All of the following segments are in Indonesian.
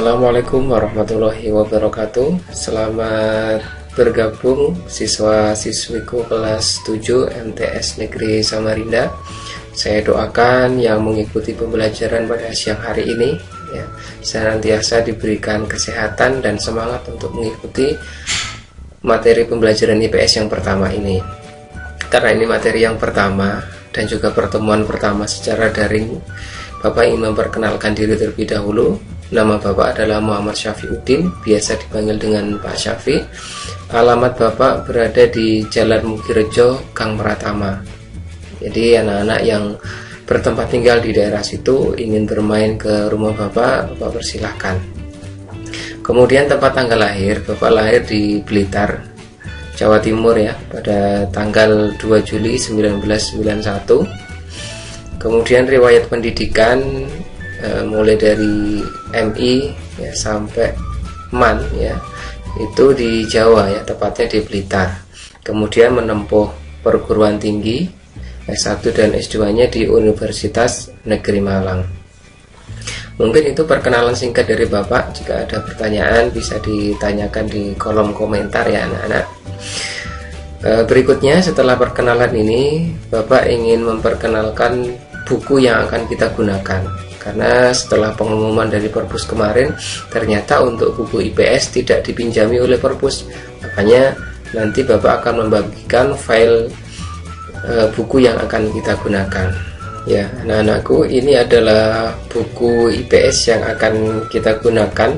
Assalamualaikum warahmatullahi wabarakatuh. Selamat bergabung siswa-siswiku kelas 7 MTS Negeri Samarinda. Saya doakan yang mengikuti pembelajaran pada siang hari ini ya, senantiasa diberikan kesehatan dan semangat untuk mengikuti materi pembelajaran IPS yang pertama ini. Karena ini materi yang pertama dan juga pertemuan pertama secara daring, Bapak ingin memperkenalkan diri terlebih dahulu. Nama Bapak adalah Muhammad Syafiuddin, biasa dipanggil dengan Pak Syafi. Alamat Bapak berada di Jalan Mugirejo, Gang Pratama. Jadi anak-anak yang bertempat tinggal di daerah situ ingin bermain ke rumah Bapak persilahkan. Kemudian tempat tanggal lahir, Bapak lahir di Blitar, Jawa Timur ya, pada tanggal 2 Juli 1991. Kemudian riwayat pendidikan mulai dari MI ya, sampai MAN ya, itu di Jawa ya, tepatnya di Blitar. Kemudian menempuh perguruan tinggi S1 dan S2-nya di Universitas Negeri Malang. Mungkin itu perkenalan singkat dari Bapak. Jika ada pertanyaan bisa ditanyakan di kolom komentar ya anak-anak. Berikutnya setelah perkenalan ini, Bapak ingin memperkenalkan buku yang akan kita gunakan. Karena setelah pengumuman dari Perpus kemarin, ternyata untuk buku IPS tidak dipinjami oleh Perpus. Makanya nanti Bapak akan membagikan file buku yang akan kita gunakan. Ya, anak-anakku, ini adalah buku IPS yang akan kita gunakan.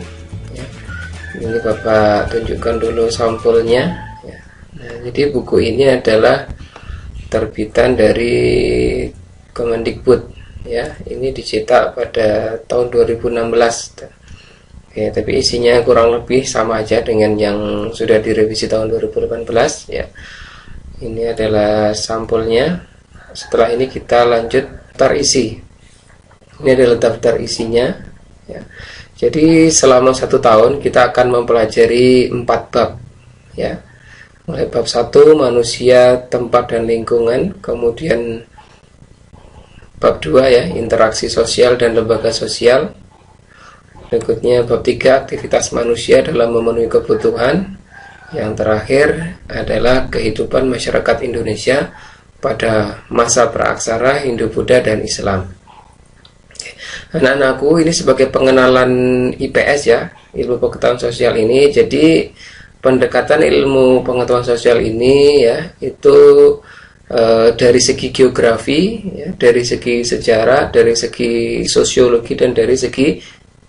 Ya, ini Bapak tunjukkan dulu sampulnya. Ya. Nah, jadi buku ini adalah terbitan dari Kemendikbud. Ya, ini dicetak pada tahun 2016. Oke, tapi isinya kurang lebih sama aja dengan yang sudah direvisi tahun 2018 ya. Ini adalah sampulnya. Setelah ini kita lanjut daftar isi. Ini adalah daftar isinya ya. Jadi selama 1 tahun kita akan mempelajari 4 bab ya. Mulai bab 1 manusia, tempat dan lingkungan, kemudian bab 2 ya, interaksi sosial dan lembaga sosial. Berikutnya bab 3, aktivitas manusia dalam memenuhi kebutuhan. Yang terakhir adalah kehidupan masyarakat Indonesia pada masa praaksara Hindu-Buddha dan Islam. Anak-anakku, ini sebagai pengenalan IPS ya, ilmu pengetahuan sosial ini. Jadi pendekatan ilmu pengetahuan sosial ini ya, itu dari segi geografi, ya, dari segi sejarah, dari segi sosiologi, dan dari segi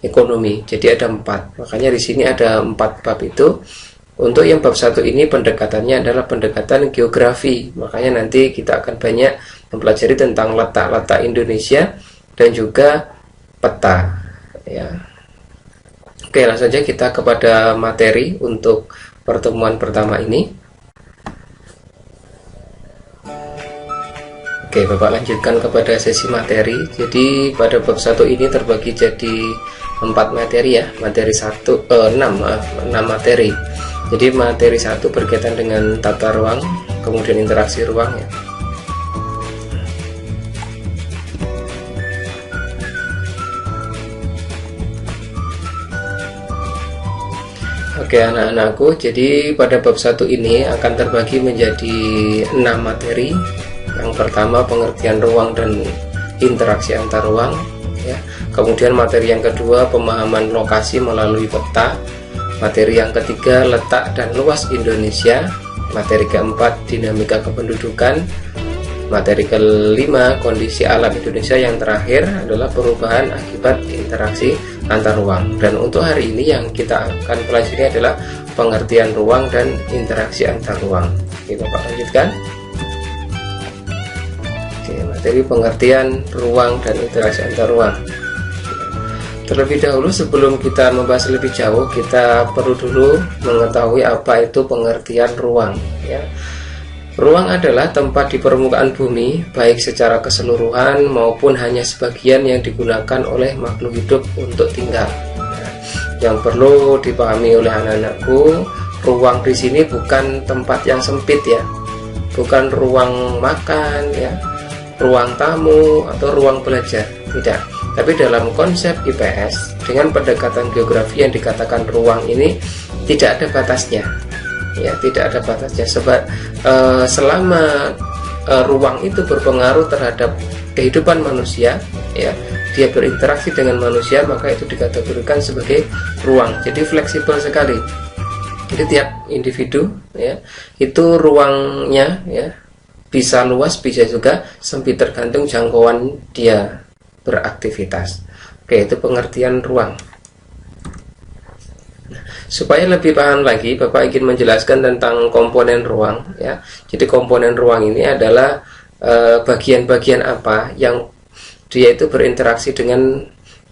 ekonomi. Jadi ada 4. Makanya di sini ada 4 bab itu. Untuk yang bab 1 ini pendekatannya adalah pendekatan geografi. Makanya nanti kita akan banyak mempelajari tentang letak-letak Indonesia dan juga peta. Ya. Oke, langsung saja kita kepada materi untuk pertemuan pertama ini. Oke, Bapak lanjutkan kepada sesi materi. Jadi pada bab 1 ini terbagi jadi 4 materi ya. Materi 6 materi. Jadi materi 1 berkaitan dengan tata ruang, kemudian interaksi ruang ya. Oke anak-anakku, jadi pada bab 1 ini akan terbagi menjadi 6 materi. Yang pertama pengertian ruang dan interaksi antar ruang ya. Kemudian materi yang kedua pemahaman lokasi melalui peta. Materi yang ketiga letak dan luas Indonesia. Materi keempat dinamika kependudukan. Materi kelima kondisi alam Indonesia. Yang terakhir adalah perubahan akibat interaksi antar ruang. Dan untuk hari ini yang kita akan pelajari adalah pengertian ruang dan interaksi antar ruang. Oke, Bapak lanjutkan. Materi pengertian ruang dan interaksi antar ruang. Terlebih dahulu sebelum kita membahas lebih jauh, kita perlu dulu mengetahui apa itu pengertian ruang ya. Ruang adalah tempat di permukaan bumi, baik secara keseluruhan maupun hanya sebagian yang digunakan oleh makhluk hidup untuk tinggal. Yang perlu dipahami oleh anak-anakku, ruang di sini bukan tempat yang sempit ya. Bukan ruang makan ya, ruang tamu atau ruang belajar, tidak. Tapi dalam konsep IPS dengan pendekatan geografi yang dikatakan ruang ini tidak ada batasnya, ya tidak ada batasnya. Sebab selama ruang itu berpengaruh terhadap kehidupan manusia, ya dia berinteraksi dengan manusia, maka itu dikategorikan sebagai ruang. Jadi fleksibel sekali. Jadi tiap individu, ya itu ruangnya, ya bisa luas, bisa juga sempit, tergantung jangkauan dia beraktivitas. Oke, itu pengertian ruang. Supaya lebih paham lagi, Bapak ingin menjelaskan tentang komponen ruang, ya. Jadi komponen ruang ini adalah bagian-bagian apa yang dia itu berinteraksi dengan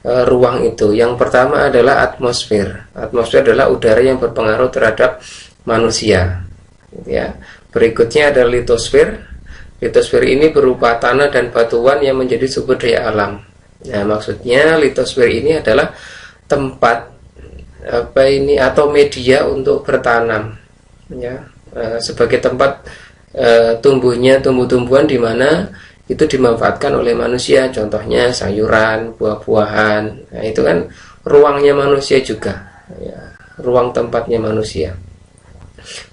ruang itu. Yang pertama adalah atmosfer. Atmosfer adalah udara yang berpengaruh terhadap manusia, ya. Berikutnya ada litosfer. Litosfer ini berupa tanah dan batuan yang menjadi sumber daya alam. Nah, maksudnya litosfer ini adalah tempat atau media untuk bertanam, ya, sebagai tempat tumbuhnya tumbuh-tumbuhan di mana itu dimanfaatkan oleh manusia. Contohnya sayuran, buah-buahan. Nah, itu kan ruangnya manusia juga, ya, ruang tempatnya manusia.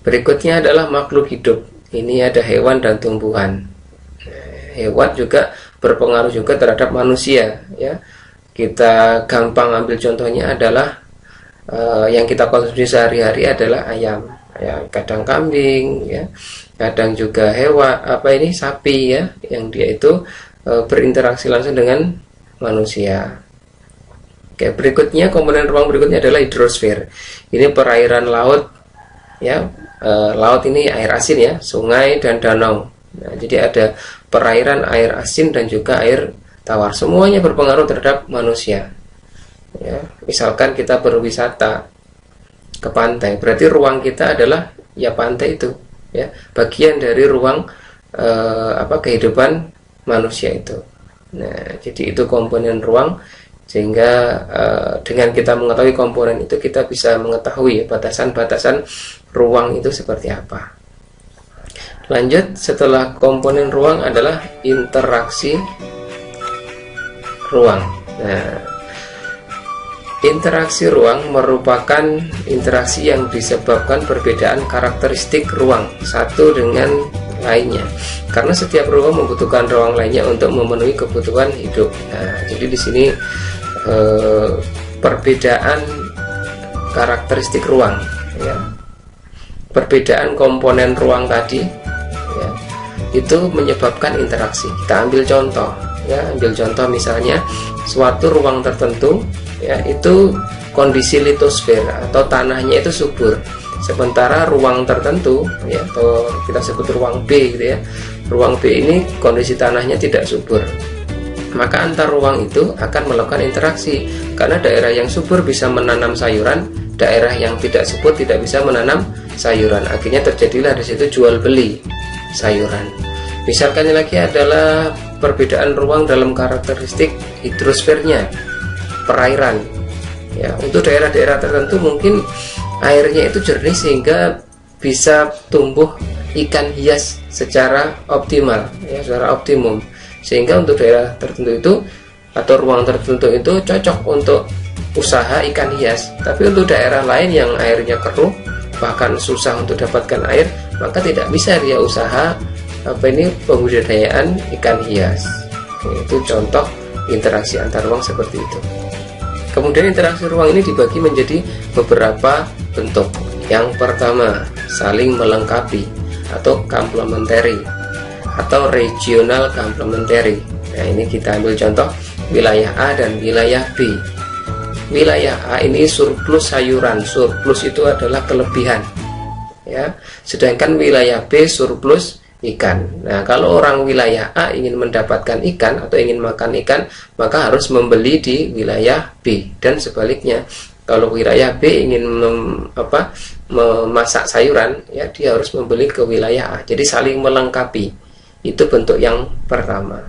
Berikutnya adalah makhluk hidup. Ini ada hewan dan tumbuhan. Hewan juga berpengaruh juga terhadap manusia, ya. Kita gampang ambil contohnya adalah yang kita konsumsi sehari-hari adalah ayam, ya, kadang kambing, ya, kadang juga hewan sapi, ya, yang dia itu berinteraksi langsung dengan manusia. Oke, berikutnya komponen ruang berikutnya adalah hidrosfer. Ini perairan laut, ya. Laut ini air asin, ya, sungai dan danau. Nah, jadi ada perairan air asin dan juga air tawar. Semuanya berpengaruh terhadap manusia. Ya, misalkan kita berwisata ke pantai, berarti ruang kita adalah ya pantai itu, ya, bagian dari ruang kehidupan manusia itu. Nah, jadi itu komponen ruang, sehingga dengan kita mengetahui komponen itu kita bisa mengetahui batasan-batasan ruang itu seperti apa. Lanjut, setelah komponen ruang adalah interaksi ruang. Nah, interaksi ruang merupakan interaksi yang disebabkan perbedaan karakteristik ruang satu dengan lainnya, karena setiap ruang membutuhkan ruang lainnya untuk memenuhi kebutuhan hidup. Nah, jadi di sini perbedaan karakteristik ruang, ya, perbedaan komponen ruang tadi, ya, itu menyebabkan interaksi. Kita ambil contoh, ya, ambil contoh misalnya suatu ruang tertentu, ya, itu kondisi litosfer atau tanahnya itu subur, sementara ruang tertentu, ya, atau kita sebut ruang B gitu, ya, ruang B ini kondisi tanahnya tidak subur. Maka antar ruang itu akan melakukan interaksi, karena daerah yang subur bisa menanam sayuran, daerah yang tidak subur tidak bisa menanam sayuran. Akhirnya terjadilah di situ jual beli sayuran. Misalkan lagi adalah perbedaan ruang dalam karakteristik hidrosfernya, perairan. Ya, untuk daerah-daerah tertentu mungkin airnya itu jernih sehingga bisa tumbuh ikan hias secara optimal, ya, secara optimum. Sehingga untuk daerah tertentu itu atau ruang tertentu itu cocok untuk usaha ikan hias. Tapi untuk daerah lain yang airnya keruh, bahkan susah untuk dapatkan air, maka tidak bisa dia usaha pembudidayaan ikan hias. Oke, itu contoh interaksi antar ruang seperti itu. Kemudian interaksi ruang ini dibagi menjadi beberapa bentuk. Yang pertama, saling melengkapi atau complementary atau regional complementary. Nah, ini kita ambil contoh wilayah A dan wilayah B. Wilayah A ini surplus sayuran, surplus itu adalah kelebihan, ya. Sedangkan wilayah B surplus ikan. Nah, kalau orang wilayah A ingin mendapatkan ikan atau ingin makan ikan, maka harus membeli di wilayah B, dan sebaliknya. Kalau wilayah B ingin memasak sayuran, ya, dia harus membeli ke wilayah A. Jadi saling melengkapi. Itu bentuk yang pertama.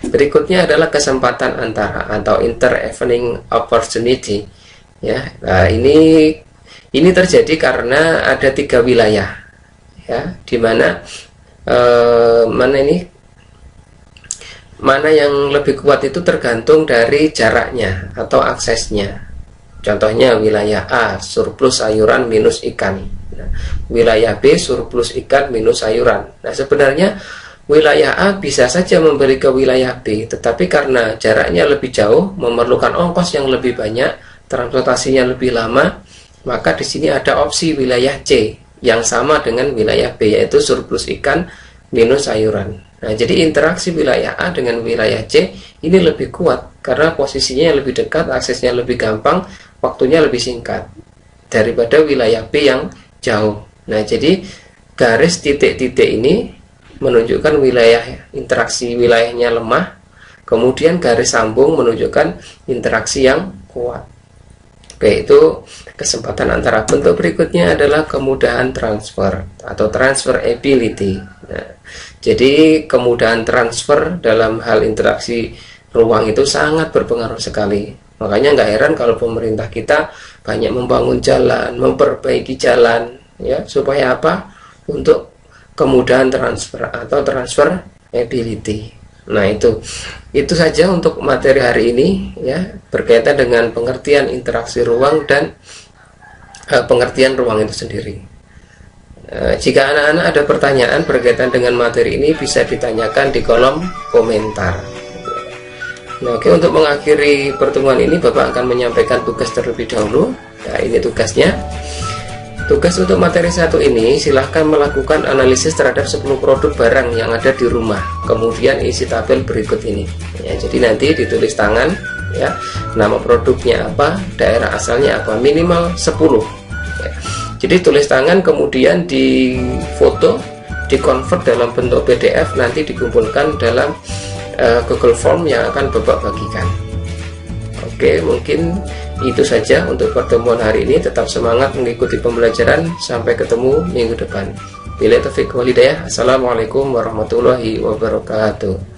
Berikutnya adalah kesempatan antara atau inter-evening opportunity, ya. Nah, ini terjadi karena ada 3 wilayah, ya, di mana mana yang lebih kuat itu tergantung dari jaraknya atau aksesnya. Contohnya wilayah A surplus sayuran minus ikan, nah, wilayah B surplus ikan minus sayuran. Nah, sebenarnya wilayah A bisa saja memberi ke wilayah B, tetapi karena jaraknya lebih jauh, memerlukan ongkos yang lebih banyak, transportasinya lebih lama, maka di sini ada opsi wilayah C yang sama dengan wilayah B, yaitu surplus ikan minus sayuran. Nah, jadi interaksi wilayah A dengan wilayah C ini lebih kuat karena posisinya lebih dekat, aksesnya lebih gampang, waktunya lebih singkat daripada wilayah B yang jauh. Nah, jadi garis titik-titik ini menunjukkan wilayah interaksi wilayahnya lemah, kemudian garis sambung menunjukkan interaksi yang kuat. Oke, itu kesempatan antara. Bentuk berikutnya adalah kemudahan transfer atau transfer ability. Nah, jadi kemudahan transfer dalam hal interaksi ruang itu sangat berpengaruh sekali. Makanya nggak heran kalau pemerintah kita banyak membangun jalan, memperbaiki jalan, ya, supaya apa? Untuk kemudahan transfer atau transfer ability. Nah, itu saja untuk materi hari ini, ya, berkaitan dengan pengertian interaksi ruang dan pengertian ruang itu sendiri. Jika anak-anak ada pertanyaan berkaitan dengan materi ini, bisa ditanyakan di kolom komentar. Nah, oke, untuk mengakhiri pertemuan ini, Bapak akan menyampaikan tugas terlebih dahulu. Nah, ini tugasnya. Tugas untuk materi 1 ini, silahkan melakukan analisis terhadap 10 produk barang yang ada di rumah, kemudian isi tabel berikut ini, ya. Jadi nanti ditulis tangan, ya, nama produknya apa, daerah asalnya apa, minimal 10, ya. Jadi tulis tangan, kemudian di foto, di convert dalam bentuk PDF, nanti dikumpulkan dalam Google Form yang akan Bapak bagikan. Oke, mungkin itu saja untuk pertemuan hari ini. Tetap semangat mengikuti pembelajaran. Sampai ketemu minggu depan. Billahi taufiq wal hidayah. Assalamualaikum warahmatullahi wabarakatuh.